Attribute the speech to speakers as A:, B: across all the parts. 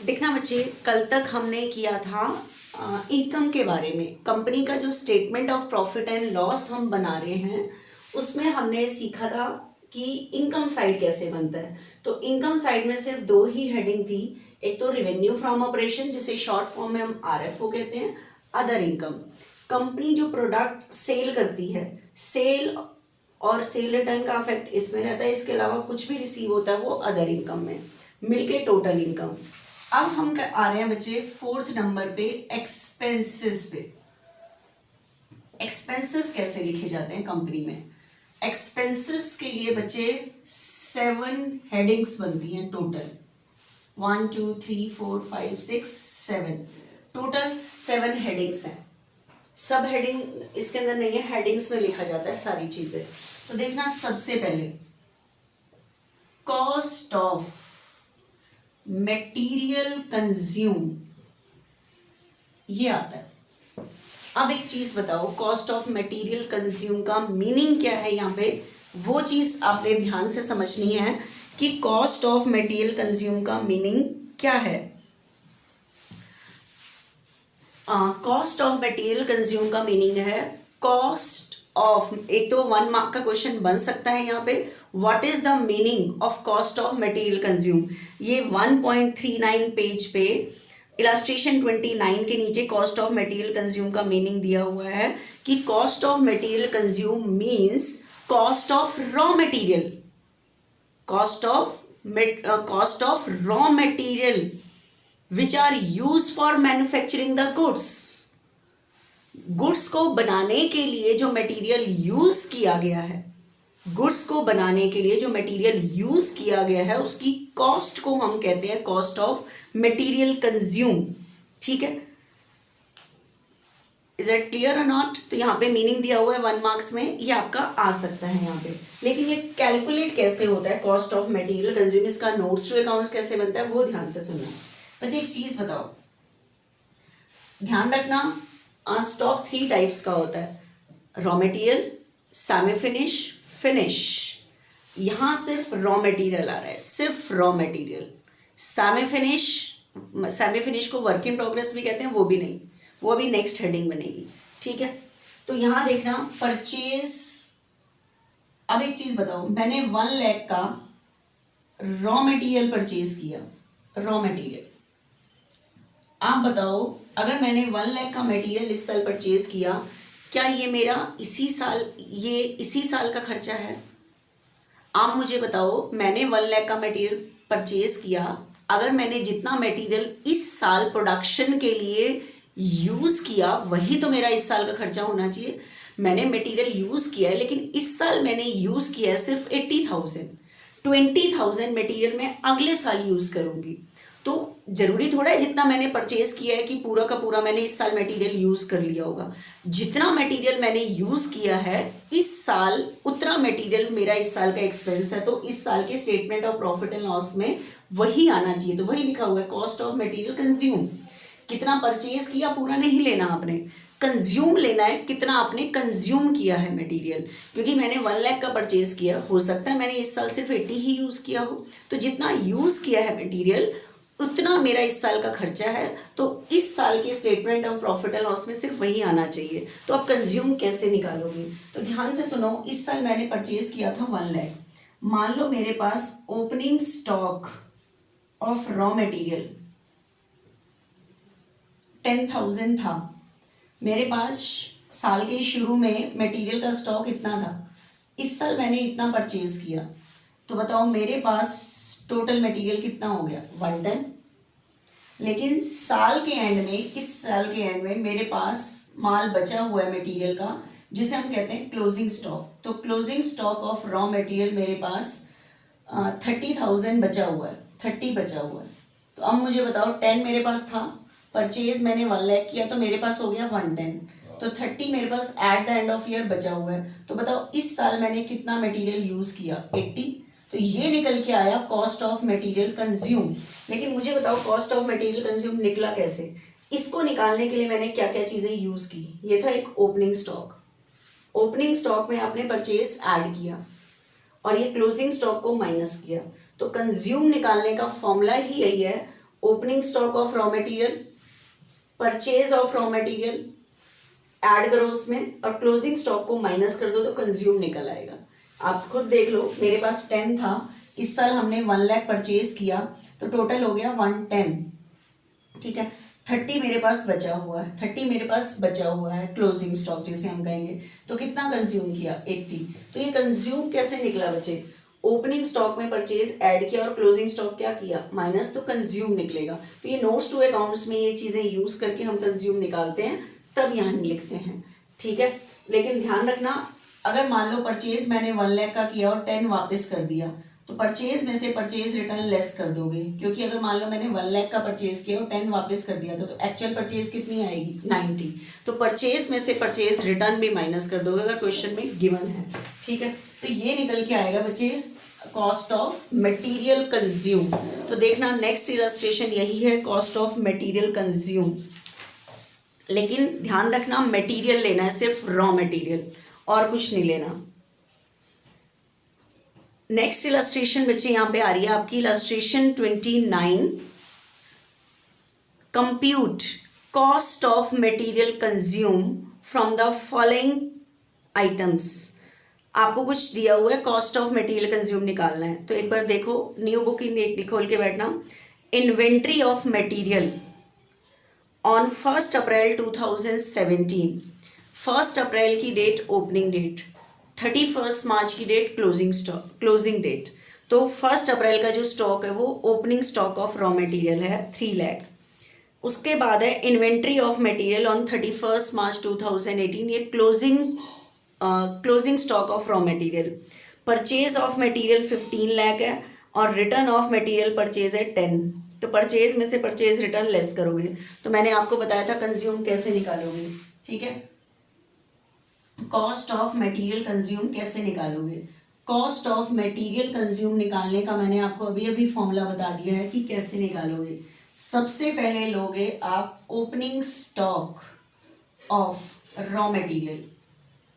A: देखना बच्चे, कल तक हमने किया था इनकम के बारे में। कंपनी का जो statement of profit and loss हम बना रहे हैं उसमें हमने सीखा था कि इनकम साइड कैसे बनता है। तो इनकम साइड में सिर्फ दो ही हेडिंग थी, एक तो रेवेन्यू फ्रॉम ऑपरेशन जिसे शॉर्ट फॉर्म में हम आरएफओ कहते हैं, अदर इनकम। कंपनी जो प्रोडक्ट सेल करती है, सेल और सेल रिटर्न का इफेक्ट इसमें रहता है, इसके अलावा कुछ भी रिसीव होता है वो अदर इनकम में, मिलके टोटल इनकम। अब हम आ रहे हैं बच्चे फोर्थ नंबर पे, एक्सपेंसेस पे। एक्सपेंसेस कैसे लिखे जाते हैं कंपनी में? एक्सपेंसेस के लिए बच्चे 7 हेडिंग्स बनती हैं टोटल, 1 2 3 4 5 6 7, टोटल 7 हेडिंग्स हैं। सब हेडिंग इसके अंदर नहीं है, हेडिंग्स में लिखा जाता है सारी चीजें। तो देखना, सबसे पहले कॉस्ट ऑफ मटेरियल कंज्यूम, ये आता है। अब एक चीज बताओ, कॉस्ट ऑफ मटेरियल कंज्यूम का मीनिंग क्या है? यहाँ पे वो चीज आपने ध्यान से समझनी है कि कॉस्ट ऑफ मटेरियल कंज्यूम का मीनिंग क्या है। कॉस्ट ऑफ मटेरियल कंज्यूम का मीनिंग है कॉस्ट ऑफ, एक तो 1 मार्क का क्वेश्चन बन सकता है यहाँ पे, what is the meaning of cost of material consume. ये 1.39 पेज पे इलास्ट्रेशन 29 के नीचे कॉस्ट ऑफ मटेरियल कंज्यूम का मीनिंग दिया हुआ है कि cost of material consume means cost of raw material, cost of raw material which are used for manufacturing the goods। Goods को बनाने के लिए जो मटेरियल यूज किया गया है, गुड्स को बनाने के लिए जो मटेरियल यूज किया गया है उसकी कॉस्ट को हम कहते हैं कॉस्ट ऑफ मटेरियल कंज्यूम। ठीक है, इज इट क्लियर और नॉट? तो यहाँ पे मीनिंग दिया हुआ है 1 मार्क्स में, ये आपका आ सकता है यहाँ पे। लेकिन ये कैलकुलेट कैसे होता है कॉस्ट ऑफ मटेरियल कंज्यूम, इसका नोट्स टू अकाउंट्स कैसे बनता है वो ध्यान से सुनना। बच्चे एक चीज बताओ, ध्यान रखना, स्टॉक 3 टाइप्स का होता है, raw material, semi finish, finish. यहां सिर्फ रॉ मटेरियल आ रहा है, सिर्फ रॉ मटेरियल। सेमी फिनिश को वर्क इन प्रोग्रेस भी कहते हैं, वो भी नहीं, वो अभी नेक्स्ट हेडिंग बनेगी। ठीक है, तो यहां देखना परचेज। अब एक चीज बताओ, मैंने 1 लाख का रॉ मटेरियल परचेज किया, रॉ मटेरियल। आप बताओ, अगर मैंने 1 लाख का मटेरियल इस साल परचेज किया, क्या ये मेरा इसी साल का खर्चा है? आप मुझे बताओ, मैंने 1 लाख का मटेरियल परचेज किया, अगर मैंने जितना मटेरियल इस साल प्रोडक्शन के लिए यूज किया वही तो मेरा इस साल का खर्चा होना चाहिए। मैंने मटेरियल यूज किया है, लेकिन इस साल मैंने यूज किया है सिर्फ 80,000, 20,000 मटेरियल मैं अगले साल यूज करूंगी। तो जरूरी थोड़ा है जितना मैंने परचेज किया है कि पूरा का पूरा मैंने इस साल मटेरियल यूज कर लिया होगा। जितना मटेरियल मैंने यूज किया है इस साल, उतना मटेरियल मेरा इस साल का एक्सपेंस है, तो इस साल के statement of profit and loss में वही आना चाहिए। तो वही लिखा हुआ है कॉस्ट ऑफ मटेरियल कंज्यूम। कितना परचेज किया पूरा नहीं लेना आपने, कंज्यूम लेना है कितना आपने कंज्यूम किया है मटेरियल। क्योंकि मैंने 1 लाख का परचेज किया, हो सकता है मैंने इस साल सिर्फ 80 ही यूज किया हो, तो जितना यूज किया है मटेरियल उतना मेरा इस साल का खर्चा है, तो इस साल के statement of profit and loss में सिर्फ वही आना चाहिए। तो आप कंज्यूम कैसे निकालोगे? तो ध्यान से सुनो, इस साल मैंने परचेज किया था 1 लाख। मान लो मेरे पास opening stock of raw material 10,000 था। मेरे पास साल के शुरू में मटेरियल का स्टॉक इतना था, इस साल मैंने इतना परचेज किया, तो बताओ मेरे पास टोटल मटेरियल कितना हो गया? 1 टन। लेकिन साल के एंड में, इस साल के एंड में मेरे पास माल बचा हुआ है मटेरियल का, जिसे हम कहते हैं क्लोजिंग स्टॉक। तो closing stock of raw material मेरे पास 30,000 बचा हुआ है, 30 बचा हुआ है। तो अब मुझे बताओ, 10 मेरे पास था, परचेज मैंने 1 लाख किया, तो मेरे पास हो गया 1 टन। तो 30 मेरे पास at the end of year बचा हुआ है। तो बताओ इस साल मैंने कितना मटेरियल यूज किया? 80। तो ये निकल के आया कॉस्ट ऑफ मटेरियल कंज्यूम। लेकिन मुझे बताओ कॉस्ट ऑफ मटेरियल कंज्यूम निकला कैसे? इसको निकालने के लिए मैंने क्या क्या चीजें यूज की? ये था एक ओपनिंग स्टॉक, ओपनिंग स्टॉक में आपने परचेज ऐड किया और ये क्लोजिंग स्टॉक को माइनस किया। तो कंज्यूम निकालने का फॉर्मूला ही यही है, opening stock of raw material, purchase of raw material add करो उसमें और क्लोजिंग स्टॉक को माइनस कर दो तो कंज्यूम निकल आएगा। आप खुद देख लो, मेरे पास 10 था, इस साल हमने 1 लाख परचेज किया तो टोटल हो गया 110, ठीक है। 30 मेरे पास बचा हुआ है, 30 मेरे पास बचा हुआ है क्लोजिंग स्टॉक जिसे हम कहेंगे, तो कितना कंज्यूम किया 80। तो ये कंज्यूम कैसे निकला बच्चे, ओपनिंग स्टॉक में परचेज ऐड किया और क्लोजिंग स्टॉक क्या किया माइनस, तो कंज्यूम निकलेगा। तो ये नोट्स टू अकाउंट्स में ये चीजें यूज करके हम कंज्यूम निकालते हैं, तब यहाँ लिखते हैं, ठीक है। लेकिन ध्यान रखना, अगर मान लो परचेज मैंने 1 लाख का किया और 10 वापस कर दिया, तो परचेज में से परचेज रिटर्न लेस कर दोगे, क्योंकि अगर मान लो मैंने 1 लाख का परचेज किया और 10 वापस कर दिया तो एक्चुअल परचेज कितनी आएगी 90। तो परचेज में से परचेज रिटर्न भी माइनस कर दोगे अगर क्वेश्चन में गिवन है, ठीक है। तो ये निकल के आएगा बच्चे कॉस्ट ऑफ मटेरियल कंज्यूम। तो देखना नेक्स्ट इलस्ट्रेशन यही है, कॉस्ट ऑफ मटेरियल कंज्यूम। लेकिन ध्यान रखना मटेरियल लेना है, सिर्फ रॉ मटेरियल, और कुछ नहीं लेना। नेक्स्ट इलस्ट्रेशन बच्चे यहाँ पे आ रही है आपकी illustration 29। Compute cost of material consume from the following items. आपको कुछ दिया हुआ है, कॉस्ट ऑफ मटेरियल कंज्यूम निकालना है। तो एक बार देखो, न्यू बुक खोल के बैठना। इन्वेंट्री ऑफ मटेरियल ऑन 1 अप्रैल 2017। 1 अप्रैल की डेट ओपनिंग डेट, 31 मार्च की डेट क्लोजिंग डेट। तो 1 अप्रैल का जो स्टॉक है वो opening stock of raw material है 3 लाख। उसके बाद है inventory of material on 31 March 2018, ये closing stock of raw material. Purchase of material 15 lakh है और रिटर्न ऑफ मटेरियल परचेज है 10। तो परचेज में से परचेज रिटर्न लेस करोगे। तो मैंने आपको बताया था कंज्यूम कैसे निकालोगे, ठीक है। कॉस्ट ऑफ मटेरियल कंज्यूम कैसे निकालोगे, कॉस्ट ऑफ मटेरियल कंज्यूम निकालने का मैंने आपको अभी अभी फॉर्मूला बता दिया है कि कैसे निकालोगे। सबसे पहले लोगे आप opening stock of raw material.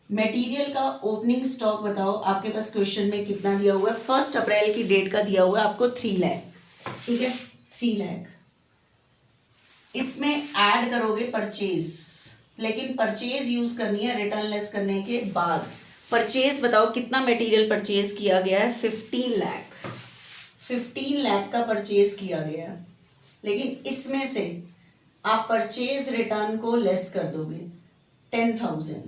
A: Material का ओपनिंग स्टॉक बताओ, आपके पास क्वेश्चन में कितना दिया हुआ है, 1 अप्रैल की डेट का दिया हुआ है आपको 3 लाख, ठीक है, 3 लाख। इसमें ऐड करोगे परचेज, लेकिन परचेज यूज करनी है रिटर्न लेस करने के बाद। परचेज बताओ कितना मटेरियल परचेज किया गया है, 15 लाख। 15 लाख का परचेज किया गया है, लेकिन इसमें से आप परचेज रिटर्न को लेस कर दोगे 10,000।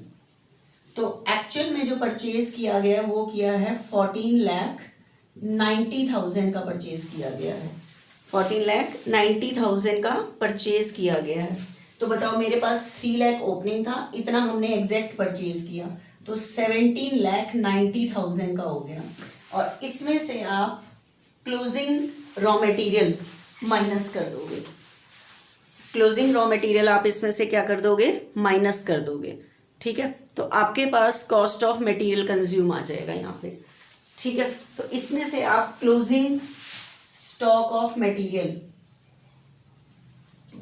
A: तो एक्चुअल में जो परचेज किया गया है वो किया है 14,90,000 का परचेज किया गया है, 14,90,000 का परचेज किया गया है। तो बताओ मेरे पास 3 लाख ओपनिंग था, इतना हमने एग्जैक्ट परचेज किया, तो 17,90,000 का हो गया। और इसमें से आप क्लोजिंग रॉ मटेरियल माइनस कर दोगे। क्लोजिंग रॉ मटेरियल आप इसमें से क्या कर दोगे, माइनस कर दोगे, ठीक है। तो आपके पास कॉस्ट ऑफ मटेरियल कंज्यूम आ जाएगा यहाँ पे, ठीक है। तो इसमें से आप closing stock of material,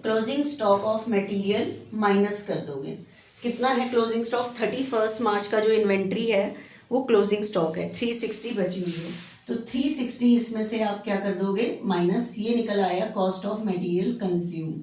A: closing stock of material minus कर दोगे। कितना है क्लोजिंग स्टॉक, 31 मार्च का जो इन्वेंट्री है वो क्लोजिंग स्टॉक है, 360 बची हुई है। तो 360 इसमें से आप क्या कर दोगे माइनस, ये निकल आया कॉस्ट ऑफ मटेरियल कंज्यूम।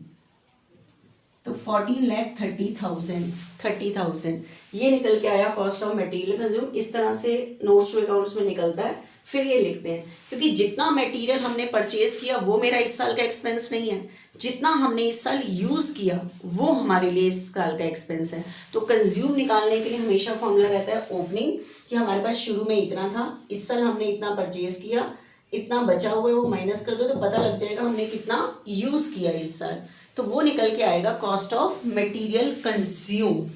A: तो 14,30,000 ये निकल के आया कॉस्ट ऑफ मटेरियल कंज्यूम। इस तरह से नोट्स टू अकाउंट्स में निकलता है। फिर ये लिखते हैं, क्योंकि जितना मटेरियल हमने परचेज किया वो मेरा इस साल का एक्सपेंस नहीं है, जितना हमने इस साल यूज किया वो हमारे लिए इस साल का एक्सपेंस है। तो कंज्यूम निकालने के लिए हमेशा फॉर्मूला रहता है ओपनिंग, कि हमारे पास शुरू में इतना था, इस साल हमने इतना परचेज किया, इतना बचा हुआ है वो माइनस कर दो तो पता लग जाएगा हमने कितना यूज किया इस साल। तो वो निकल के आएगा कॉस्ट ऑफ मटेरियल कंज्यूम,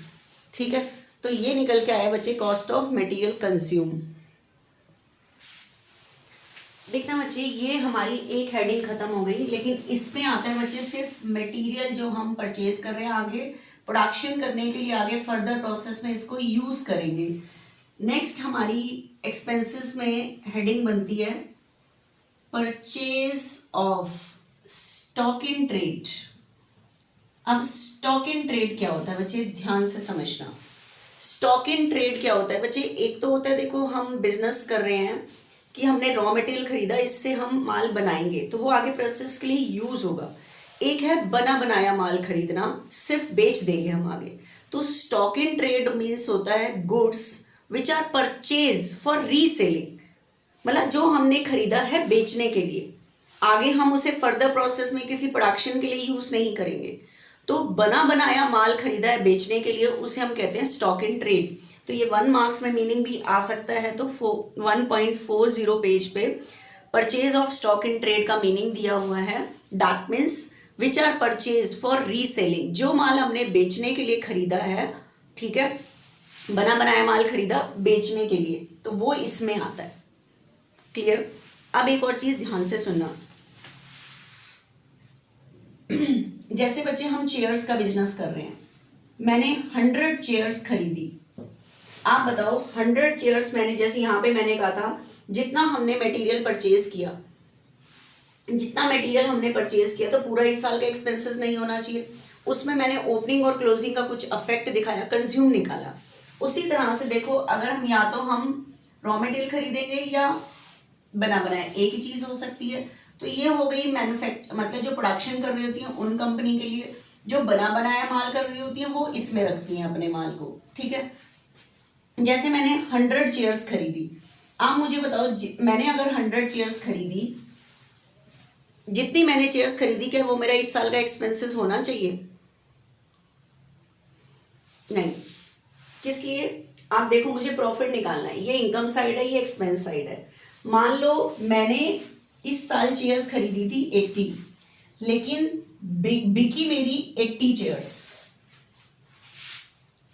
A: ठीक है। तो ये निकल के आया बच्चे कॉस्ट ऑफ मटेरियल कंज्यूम। देखना बच्चे, ये हमारी एक हेडिंग खत्म हो गई, लेकिन इसमें आता है बच्चे सिर्फ मटेरियल जो हम परचेज कर रहे हैं, आगे प्रोडक्शन करने के लिए आगे फर्दर प्रोसेस में इसको यूज करेंगे। नेक्स्ट हमारी एक्सपेंसेस में हेडिंग बनती है purchase of stock in trade. अब स्टॉक इन ट्रेड क्या होता है बच्चे, ध्यान से समझना। स्टॉक इन ट्रेड क्या होता है बच्चे, एक तो होता है देखो हम बिजनेस कर रहे हैं, कि हमने रॉ मटेरियल खरीदा, इससे हम माल बनाएंगे तो वो आगे प्रोसेस के लिए यूज होगा। एक है बना बनाया माल खरीदना, सिर्फ बेच देंगे हम आगे। तो स्टॉक इन ट्रेड मीन्स होता है goods which are purchase for reselling, मतलब जो हमने खरीदा है बेचने के लिए, आगे हम उसे फर्दर प्रोसेस में किसी प्रोडक्शन के लिए यूज नहीं करेंगे। तो बना बनाया माल खरीदा है बेचने के लिए, उसे हम कहते हैं स्टॉक इन ट्रेड। तो ये 1 मार्क्स में मीनिंग भी आ सकता है। तो 1.40 पेज पे purchase of stock in trade का मीनिंग दिया हुआ है, that means which are purchase for reselling, जो माल हमने बेचने के लिए खरीदा है, ठीक है, बना बनाया माल खरीदा बेचने के लिए, तो वो इसमें आता है। क्लियर। अब एक और चीज ध्यान से सुनना, जैसे बच्चे हम चेयर्स का बिजनेस कर रहे हैं, मैंने 100 चेयर्स खरीदी, आप बताओ 100 चेयर्स मैंने, जैसे यहाँ पे मैंने कहा था जितना हमने मटेरियल परचेज किया, जितना मटेरियल हमने परचेज किया तो पूरा इस साल का एक्सपेंसेस नहीं होना चाहिए, उसमें मैंने ओपनिंग और क्लोजिंग का कुछ अफेक्ट दिखाया, कंज्यूम निकाला। उसी तरह से देखो, अगर हम या तो हम रॉ मटेरियल खरीदेंगे या बना बनाया, एक ही चीज हो सकती है। तो ये हो गई मैन्युफैक्चर, मतलब जो प्रोडक्शन कर रही होती है उन कंपनी के लिए, जो बना बनाया माल कर रही होती है वो इसमें रखती हैं अपने माल को, ठीक है। जैसे मैंने 100 चेयर्स खरीदी, आप मुझे बताओ मैंने अगर 100 चेयर्स खरीदी, जितनी मैंने चेयर्स खरीदी क्या वो मेरा इस साल का एक्सपेंसेस होना चाहिए? नहीं। किस लिए? आप देखो, मुझे प्रॉफिट निकालना है, ये इनकम साइड है, ये एक्सपेंस साइड है। मान लो मैंने इस साल चेयर्स खरीदी थी 80, लेकिन बिकी मेरी 80 चेयर्स,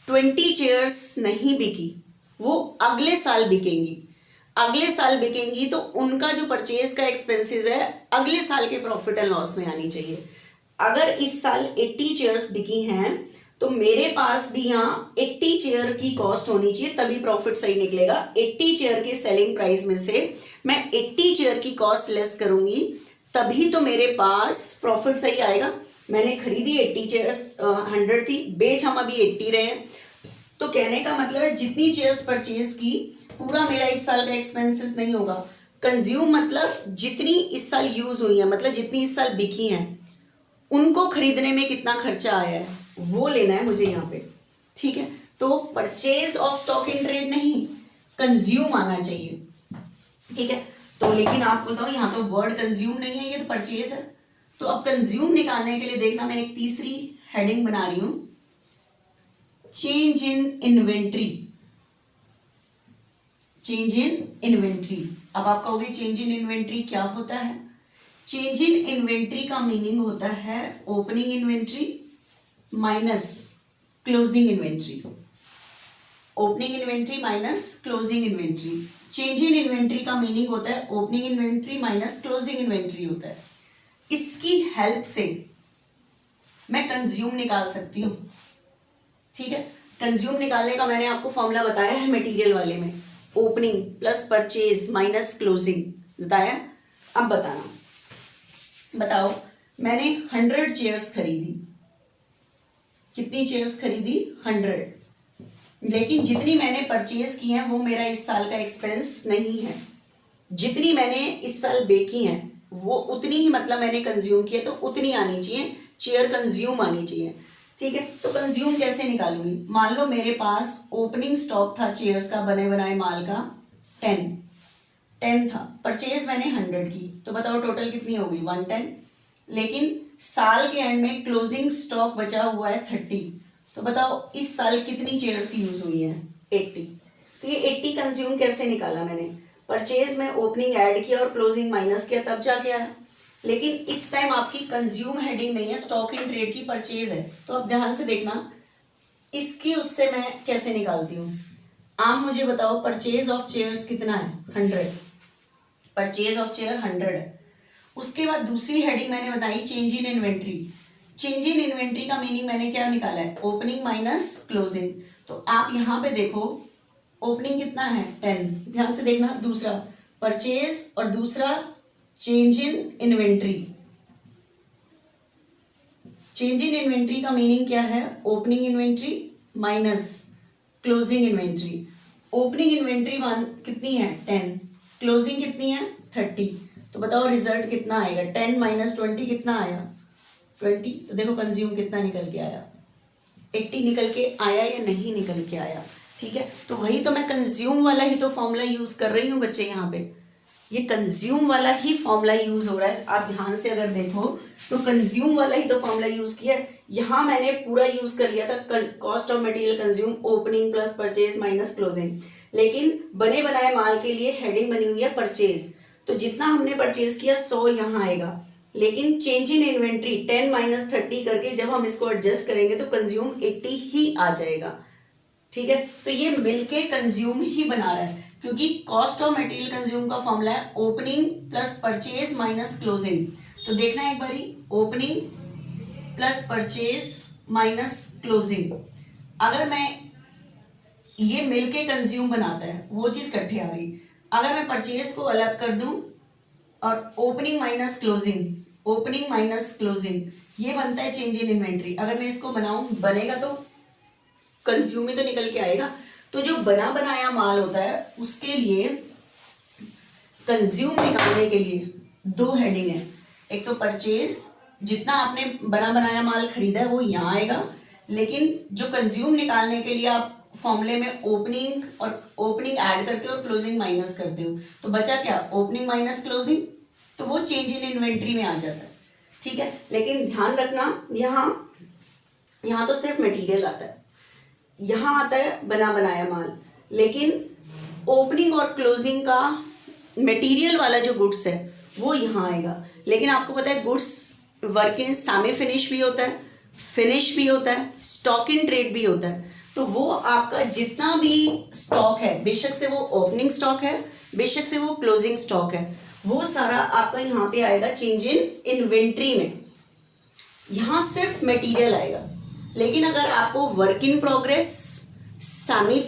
A: 20 चेयर्स नहीं बिकी, वो अगले साल बिकेंगी। अगले साल बिकेंगी तो उनका जो परचेज का एक्सपेंसेस है अगले साल के प्रॉफिट एंड लॉस में आनी चाहिए। अगर इस साल 80 चेयर्स बिकी हैं तो मेरे पास भी यहाँ 80 चेयर की कॉस्ट होनी चाहिए, तभी प्रॉफिट सही निकलेगा। 80 चेयर के सेलिंग प्राइस में से मैं 80 चेयर की कॉस्ट लेस करूंगी, तभी तो मेरे पास प्रॉफिट सही आएगा। मैंने खरीदी 80 चेयर्स, 100 थी, बेच हम अभी 80 रहे हैं। तो कहने का मतलब है जितनी चेयर्स परचेज की पूरा मेरा इस साल का एक्सपेंसेस नहीं होगा। कंज्यूम मतलब जितनी इस साल यूज हुई है, मतलब जितनी इस साल बिकी हैं, उनको खरीदने में कितना खर्चा आया है वो लेना है मुझे यहाँ पे, ठीक है। तो purchase of stock in trade नहीं, कंज्यूम आना चाहिए, ठीक है। तो लेकिन आप बताओ यहाँ तो वर्ड कंज्यूम नहीं है, ये तो परचेज है। तो अब कंज्यूम निकालने के लिए देखना, मैं एक तीसरी हेडिंग बना रही हूं, change in inventory. Change in inventory. अब आप कहोगे चेंज इन इन्वेंट्री क्या होता है? चेंज इन इन्वेंट्री का मीनिंग होता है opening inventory minus closing inventory. Opening inventory minus closing inventory. Change in inventory का मीनिंग होता है opening inventory minus closing inventory होता है। इसकी हेल्प से मैं कंज्यूम निकाल सकती हूं, ठीक है। कंज्यूम निकालने का मैंने आपको फॉर्मूला बताया है मटेरियल वाले में, opening plus purchase minus closing बताया। अब बताओ मैंने 100 चेयर्स खरीदी, कितनी चेयर्स खरीदी? 100, लेकिन जितनी मैंने परचेज की हैं वो मेरा इस साल का एक्सपेंस नहीं है। जितनी मैंने इस साल बेची हैं वो उतनी ही, मतलब मैंने कंज्यूम किया तो उतनी आनी चाहिए, चेयर कंज्यूम आनी चाहिए, ठीक है। तो कंज्यूम कैसे निकालूंगी? मान लो मेरे पास ओपनिंग स्टॉक था चेयर्स का, बने बनाए माल का 10 था, परचेज मैंने 100 की, तो बताओ टोटल कितनी होगी? 110। लेकिन साल के एंड में क्लोजिंग स्टॉक बचा हुआ है 30, तो बताओ इस साल कितनी चेयर्स यूज हुई है? 80। तो ये 80 कंज्यूम कैसे निकाला मैंने? परचेज में ओपनिंग ऐड किया और क्लोजिंग माइनस किया, तब जाके आया। लेकिन इस टाइम आपकी कंज्यूम हेडिंग नहीं है, स्टॉक इन ट्रेड की परचेज है। तो अब ध्यान से देखना, इसकी उससे मैं कैसे निकालती हूँ। आप मुझे बताओ परचेज ऑफ चेयर्स कितना है? 100। परचेज ऑफ चेयर 100 है। उसके बाद दूसरी हेडिंग मैंने बताई change in inventory. Change in inventory का मीनिंग मैंने क्या निकाला है? Opening minus closing. तो आप यहाँ पे देखो ओपनिंग कितना है? 10। ध्यान से देखना, दूसरा परचेज और दूसरा change in inventory. Change in inventory का मीनिंग क्या है? Opening inventory minus closing inventory. Opening inventory 1 कितनी है? 10। क्लोजिंग कितनी है 30, तो बताओ रिजल्ट कितना आएगा, 10 माइनस 20 कितना आया 20। तो देखो कंज्यूम कितना निकल के आया, 80 निकल के आया या नहीं निकल के आया। ठीक है, तो वही तो मैं कंज्यूम वाला ही तो फॉर्मूला यूज कर रही हूँ बच्चे, यहाँ पे ये कंज्यूम वाला ही फॉर्मूला यूज हो रहा है। आप ध्यान से अगर देखो तो कंज्यूम वाला ही तो फॉर्मूला यूज किया है। यहाँ मैंने पूरा यूज कर लिया था cost of material consume opening plus purchase minus closing, लेकिन बने बनाए माल के लिए हेडिंग बनी हुई है परचेज, तो जितना हमने परचेज किया 100 यहाँ आएगा, लेकिन चेंज इन इन्वेंट्री 10 माइनस 30 करके जब हम इसको एडजस्ट करेंगे तो कंज्यूम 80 ही आ जाएगा। ठीक है, तो ये मिलके कंज्यूम ही बना रहा है, क्योंकि कॉस्ट ऑफ मटेरियल कंज्यूम का फॉर्मूला है opening plus purchase minus closing. तो देखना एक बारी, opening plus purchase minus closing, अगर मैं ये मिलके कंज्यूम बनाता है वो चीज इकट्ठे आ गई। अगर मैं परचेज को अलग कर दूं और opening minus closing, opening minus closing, ये बनता है चेंज इन इन्वेंट्री। अगर मैं इसको बनाऊं, बनेगा तो कंज्यूम ही तो निकल के आएगा। तो जो बना बनाया माल होता है उसके लिए कंज्यूम निकालने के लिए दो हेडिंग है, एक तो परचेज, जितना आपने बना बनाया माल खरीदा है वो यहाँ आएगा, लेकिन जो कंज्यूम निकालने के लिए आप फॉर्मूले में ओपनिंग और ओपनिंग ऐड करते हो और क्लोजिंग माइनस करते हो, तो बचा क्या, ओपनिंग माइनस क्लोजिंग, तो वो चेंज इन इन्वेंट्री में आ जाता है। ठीक है, लेकिन ध्यान रखना यहाँ तो सिर्फ मटेरियल आता है, यहाँ आता है बना बनाया माल, लेकिन ओपनिंग और क्लोजिंग का मटेरियल वाला जो गुड्स है वो यहाँ आएगा। लेकिन आपको पता है goods work in semi finish भी होता है, फिनिश भी होता है, स्टॉक इन ट्रेड भी होता है। तो वो आपका जितना भी स्टॉक है, बेशक से वो ओपनिंग स्टॉक है, बेशक से वो क्लोजिंग स्टॉक है, वो सारा आपका यहाँ पे आएगा चेंज इन इन्वेंट्री में। यहाँ सिर्फ मटेरियल आएगा, लेकिन अगर आपको work in progress, semi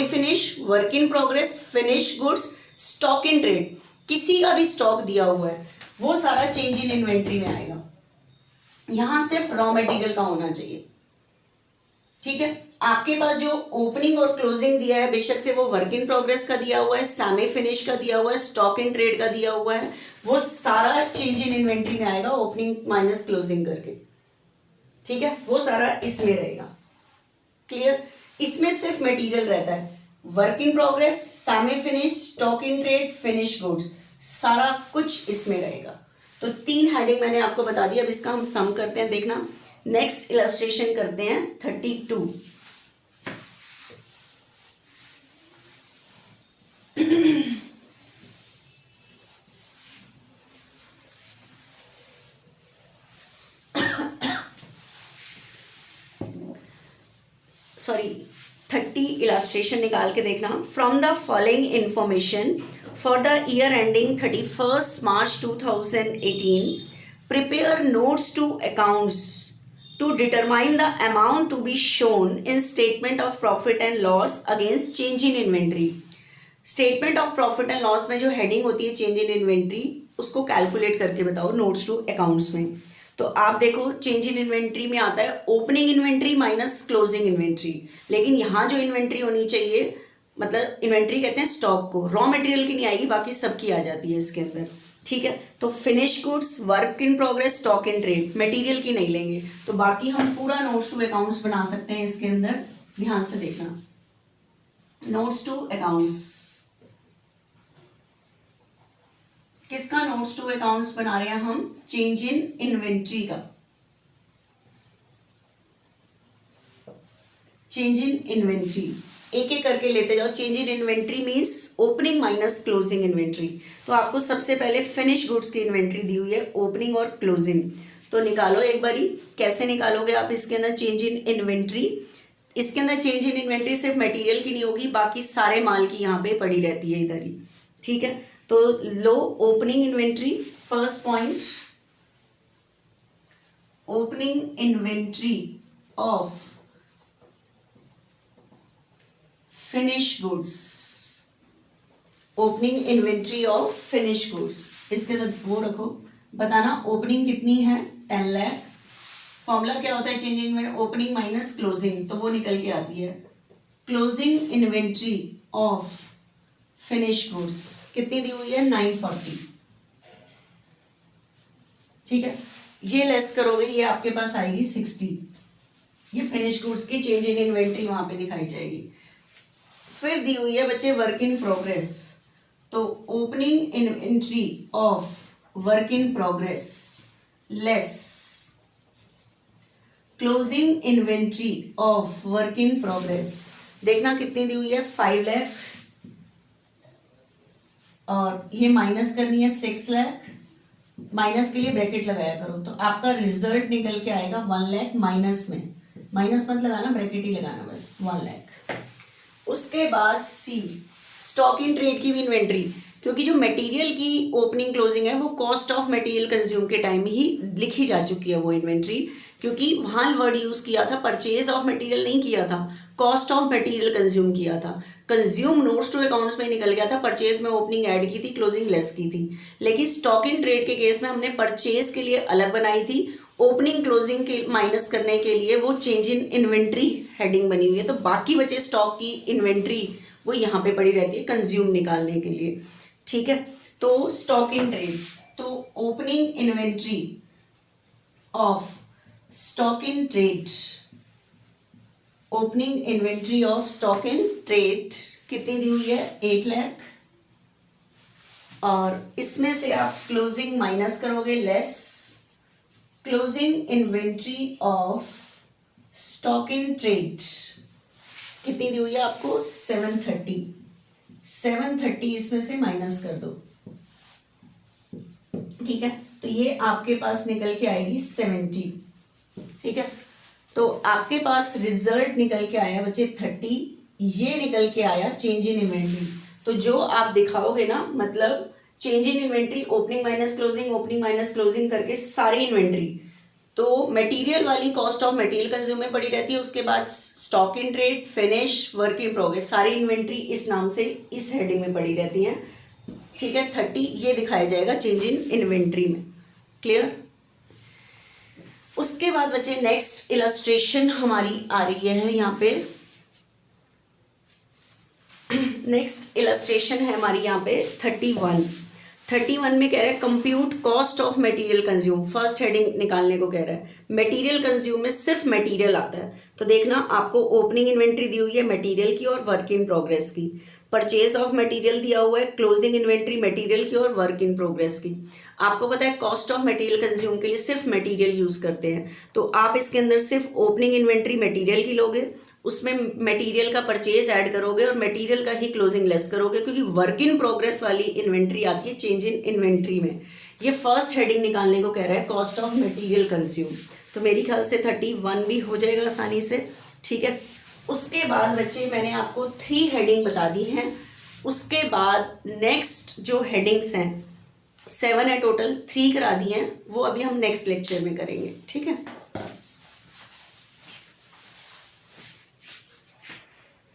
A: finish, work in progress, finish goods, stock in trade, किसी का भी स्टॉक दिया हुआ है वो सारा चेंज इन इन्वेंट्री में आएगा। यहां सिर्फ रॉ मटेरियल का होना चाहिए। ठीक है, आपके पास जो ओपनिंग और क्लोजिंग दिया है, बेशक से वो वर्क इन प्रोग्रेस का दिया हुआ है, सेमी फिनिश का दिया हुआ है, स्टॉक इन ट्रेड का दिया हुआ है, वो सारा चेंज इन इन्वेंट्री में आएगा ओपनिंग माइनस क्लोजिंग करके। ठीक है, वो सारा इसमें रहेगा। क्लियर, इसमें सिर्फ मटेरियल रहता है, work in progress, semi finish, stock in trade, finish goods, सारा कुछ इसमें रहेगा। तो 3 हेडिंग मैंने आपको बता दिया। अब इसका हम सम करते हैं, देखना। नेक्स्ट इलस्ट्रेशन करते हैं 32। सॉरी 30 इलस्ट्रेशन निकाल के देखना। From the following information for the year ending 31 March 2018 prepare notes to accounts to determine the amount to be shown in statement of profit and loss against change in inventory। statement of profit and loss में जो heading होती है change in inventory, उसको calculate करके बताओ notes to accounts में। तो आप देखो change in inventory में आता है opening inventory minus closing inventory, लेकिन यहाँ जो inventory होनी चाहिए, मतलब इन्वेंट्री कहते हैं स्टॉक को, रॉ मटेरियल की नहीं आएगी, बाकी सबकी आ जाती है इसके अंदर। ठीक है, तो finish goods, work in progress, stock in trade, material की नहीं लेंगे, तो बाकी हम पूरा नोट्स टू अकाउंट्स बना सकते हैं इसके अंदर। ध्यान से देखना, नोट्स टू अकाउंट्स, किसका नोट्स टू अकाउंट्स बना रहे हैं हम, चेंज इन इन्वेंट्री का। चेंज इन इन्वेंट्री एक एक करके लेते जाओ। Change in inventory means opening minus closing inventory. तो आपको सबसे पहले फिनिश गुड्स की इन्वेंट्री दी हुई है, ओपनिंग और क्लोजिंग, तो निकालो एक बारी। कैसे निकालोगे आप इसके अंदर चेंज इन इन्वेंट्री? इसके अंदर चेंज इन इन्वेंट्री सिर्फ मटेरियल की नहीं होगी, बाकी सारे माल की यहाँ पे पड़ी रहती है इधर ही। ठीक है, तो लो opening inventory, first point, opening inventory of finish goods, opening inventory of finish goods, इसके अंदर वो रखो, बताना ओपनिंग कितनी है 10 लाख। फॉर्मूला क्या होता है change in opening minus closing, तो वो निकल के आती है closing inventory of finish goods कितनी दी हुई है 940, ठीक है। ये लेस करोगे ये आपके पास आएगी 60, ये फिनिश गुड्स की चेंज इन इन्वेंट्री वहां पे दिखाई जाएगी। फिर दी हुई है बच्चे वर्क इन प्रोग्रेस, तो opening inventory of work in progress less closing inventory of work in progress. देखना कितनी दी हुई है 5 लाख, और ये माइनस करनी है 6 लाख, माइनस के लिए ब्रैकेट लगाया करो, तो आपका रिजल्ट निकल के आएगा 1 लाख माइनस में, माइनस मत लगाना ब्रैकेट ही लगाना बस 1 लाख। उसके बाद सी स्टॉक इन ट्रेड की भी इन्वेंट्री, क्योंकि जो मटेरियल की ओपनिंग क्लोजिंग है वो कॉस्ट ऑफ मटेरियल कंज्यूम के टाइम ही लिखी जा चुकी है वो इन्वेंट्री, क्योंकि वहाँ वर्ड यूज़ किया था परचेज ऑफ मटेरियल नहीं किया था, कॉस्ट ऑफ मटेरियल कंज्यूम किया था। कंज्यूम नोट्स टू अकाउंट्स में निकल गया था, परचेज में ओपनिंग ऐड की थी, क्लोजिंग लेस की थी। लेकिन स्टॉक इन ट्रेड के केस में हमने परचेज के लिए अलग बनाई थी, ओपनिंग क्लोजिंग के माइनस करने के लिए वो चेंज इन इन्वेंट्री हेडिंग बनी हुई है, तो बाकी बचे स्टॉक की इन्वेंट्री वो यहाँ पे पड़ी रहती है कंज्यूम निकालने के लिए, ठीक है। तो स्टॉक इन ट्रेड, तो opening inventory of stock in trade, opening inventory of stock in trade कितनी दी हुई है 8 लाख, और इसमें से आप क्लोजिंग माइनस करोगे less closing inventory of stock in trade कितनी दी हुई है आपको 730, 730 इसमें से माइनस कर दो, ठीक है। तो ये आपके पास निकल के आएगी 70, ठीक है। तो आपके पास रिजल्ट निकल के आया बच्चे 30, ये निकल के आया चेंज इन इन्वेंट्री। तो जो आप दिखाओगे ना, मतलब change in inventory opening minus closing करके सारी इन्वेंट्री, तो मटेरियल वाली कॉस्ट ऑफ मटेरियल कंज्यूम में पड़ी रहती है, उसके बाद stock in trade, finish, work in progress, सारी इन्वेंट्री इस नाम से इस हेडिंग में पड़ी रहती हैं, ठीक है। 30 ये दिखाया जाएगा चेंज इन इन्वेंट्री में, क्लियर। उसके बाद बच्चे नेक्स्ट इलस्ट्रेशन हमारी आ रही है यहाँ पे, नेक्स्ट इलस्ट्रेशन है हमारी यहाँ पे 31 में कह रहा है compute cost of material consume, first heading निकालने को कह रहा है। मटेरियल कंज्यूम में सिर्फ मटेरियल आता है, तो देखना आपको ओपनिंग इन्वेंट्री दी हुई है मटेरियल की और वर्क इन प्रोग्रेस की, परचेज ऑफ मटेरियल दिया हुआ है, क्लोजिंग इन्वेंट्री मटेरियल की और वर्क इन प्रोग्रेस की। आपको पता है कॉस्ट ऑफ मटेरियल कंज्यूम के लिए सिर्फ मटेरियल यूज करते हैं, तो आप इसके अंदर सिर्फ ओपनिंग इन्वेंट्री मटेरियल की लोगे, उसमें मटेरियल का परचेज ऐड करोगे और मटेरियल का ही क्लोजिंग लेस करोगे, क्योंकि वर्क इन प्रोग्रेस वाली इन्वेंट्री आती है चेंज इन इन्वेंट्री में। ये फर्स्ट हेडिंग निकालने को कह रहा है कॉस्ट ऑफ मटेरियल कंज्यूम, तो मेरी ख्याल से 31 भी हो जाएगा आसानी से, ठीक है। उसके बाद बच्चे मैंने आपको 3 हेडिंग बता दी हैं, उसके बाद नेक्स्ट जो हेडिंग्स हैं 7 है टोटल, 3 करा दी हैं, वो अभी हम नेक्स्ट लेक्चर में करेंगे, ठीक है।